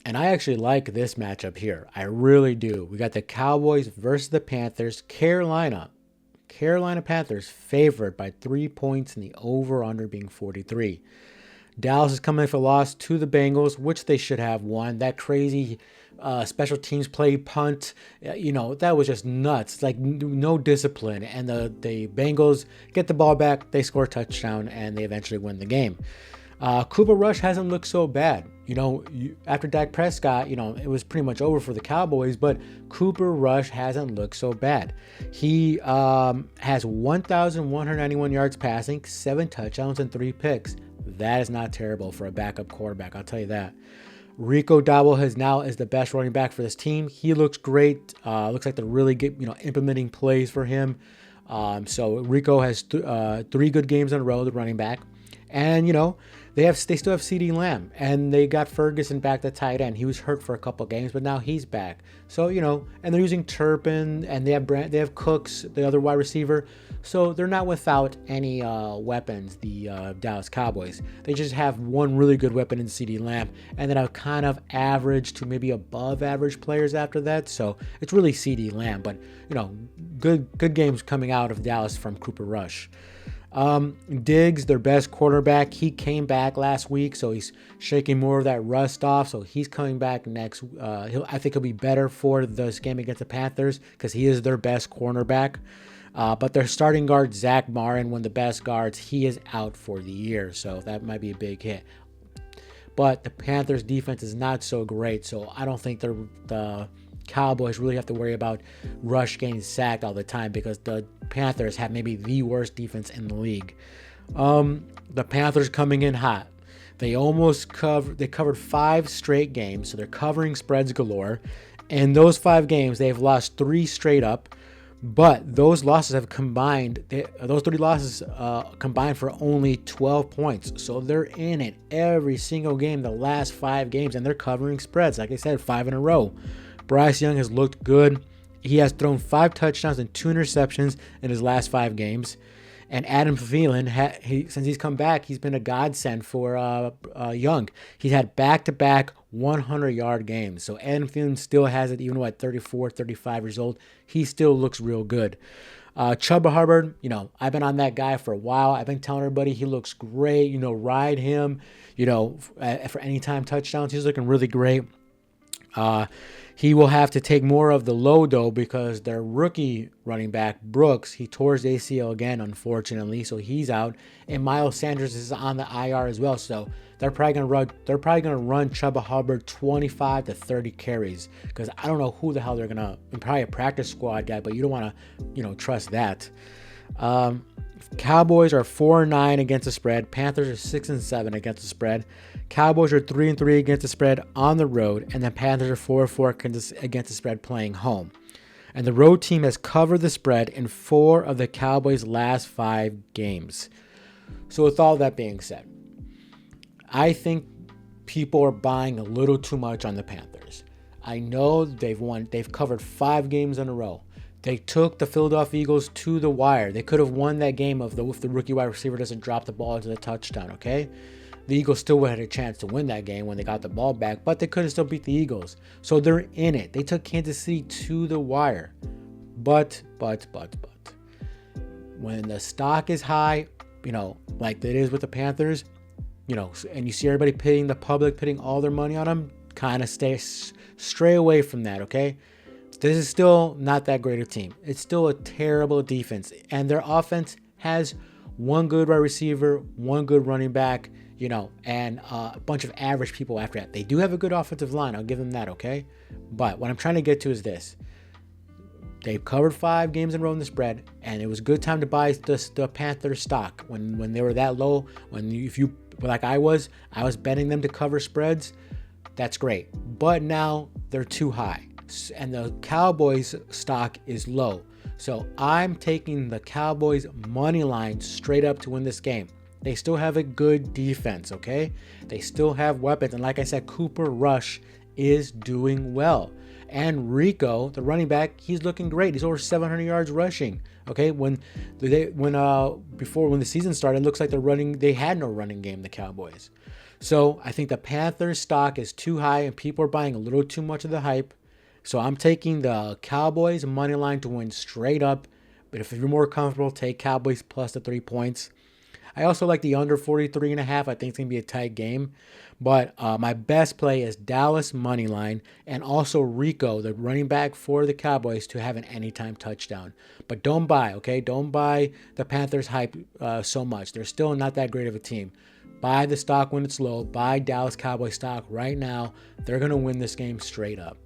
And I actually like this matchup here. I really do. We got the Cowboys versus the Panthers. Carolina Panthers favored by 3 points and the over-under being 43. Dallas is coming for a loss to the Bengals, which they should have won. That crazy special teams play punt, that was just nuts. Like no discipline. And the Bengals get the ball back, they score a touchdown, and they eventually win the game. Cooper Rush hasn't looked so bad. After Dak Prescott, it was pretty much over for the Cowboys, but Cooper Rush hasn't looked so bad. He has 1,191 yards passing, 7 touchdowns, and 3 picks. That is not terrible for a backup quarterback, I'll tell you that. Rico Dabo is the best running back for this team. He looks great. Looks like they're really implementing plays for him. So Rico has 3 good games in a row, the running back. And, they still have CeeDee Lamb, and they got Ferguson back, the tight end. He was hurt for a couple games, but now he's back. So, and they're using Turpin, and they have Cooks, the other wide receiver. So they're not without any weapons, the Dallas Cowboys. They just have one really good weapon in CeeDee Lamb, and then a kind of average to maybe above average players after that. So it's really CeeDee Lamb, but, good games coming out of Dallas from Cooper Rush. Diggs, their best quarterback, he came back last week, so he's shaking more of that rust off. So he's coming back next. I think he'll be better for this game against the Panthers because he is their best cornerback. But their starting guard, Zach Martin, one of the best guards, he is out for the year, so that might be a big hit. But the Panthers' defense is not so great, so I don't think the Cowboys really have to worry about Rush getting sacked all the time because the Panthers have maybe the worst defense in the league. The Panthers coming in hot. They covered 5 straight games, so they're covering spreads galore. In those 5 games, they've lost 3 straight up, but those losses have combined. Those 3 losses combined for only 12 points, so they're in it every single game the last 5 games, and they're covering spreads. Like I said, 5 in a row. Bryce Young has looked good. He has thrown 5 touchdowns and 2 interceptions in his last 5 games. And Adam Thielen, since he's come back, he's been a godsend for Young. He's had back-to-back 100-yard games. So Adam Thielen still has it, even at 34, 35 years old. He still looks real good. Chuba Hubbard, I've been on that guy for a while. I've been telling everybody he looks great. Ride him, for anytime touchdowns. He's looking really great. He will have to take more of the load, though, because their rookie running back, Brooks, he tore his ACL again, unfortunately, so he's out. And Miles Sanders is on the IR as well, so they're probably gonna run Chuba Hubbard 25 to 30 carries, because I don't know who the hell they're gonna. Probably a practice squad guy, but you don't want to, trust that. Cowboys are 4-9 against the spread. Panthers are 6-7 against the spread. Cowboys are 3-3 against the spread on the road, and the Panthers are 4-4 against the spread playing home. And the road team has covered the spread in 4 of the Cowboys' last 5 games. So with all that being said, I think people are buying a little too much on the Panthers. I know they've covered 5 games in a row. They took the Philadelphia Eagles to the wire. They could have won that game if the rookie wide receiver doesn't drop the ball into the touchdown, okay? The Eagles still had a chance to win that game when they got the ball back, but they could have still beat the Eagles. So they're in it. They took Kansas City to the wire. But, when the stock is high, like it is with the Panthers, and you see everybody pitting all their money on them, kind of stray away from that, okay? This is still not that great a team. It's still a terrible defense. And their offense has one good wide receiver, one good running back, and a bunch of average people after that. They do have a good offensive line. I'll give them that, okay? But what I'm trying to get to is this. They've covered 5 games in a row in the spread, and it was a good time to buy the Panthers stock when they were that low. If you, like I was betting them to cover spreads. That's great. But now they're too high. And the Cowboys stock is low. So I'm taking the Cowboys money line straight up to win this game. They still have a good defense, okay? They still have weapons. And like I said, Cooper Rush is doing well. And Rico, the running back, he's looking great. He's over 700 yards rushing. Okay, when the season started, it looks like they had no running game, the Cowboys. So I think the Panthers stock is too high and people are buying a little too much of the hype. So I'm taking the Cowboys money line to win straight up. But if you're more comfortable, take Cowboys plus the 3 points. I also like the under 43.5. I think it's going to be a tight game. But my best play is Dallas money line and also Rico, the running back for the Cowboys, to have an anytime touchdown. But don't buy, okay? Don't buy the Panthers hype so much. They're still not that great of a team. Buy the stock when it's low. Buy Dallas Cowboys stock right now. They're going to win this game straight up.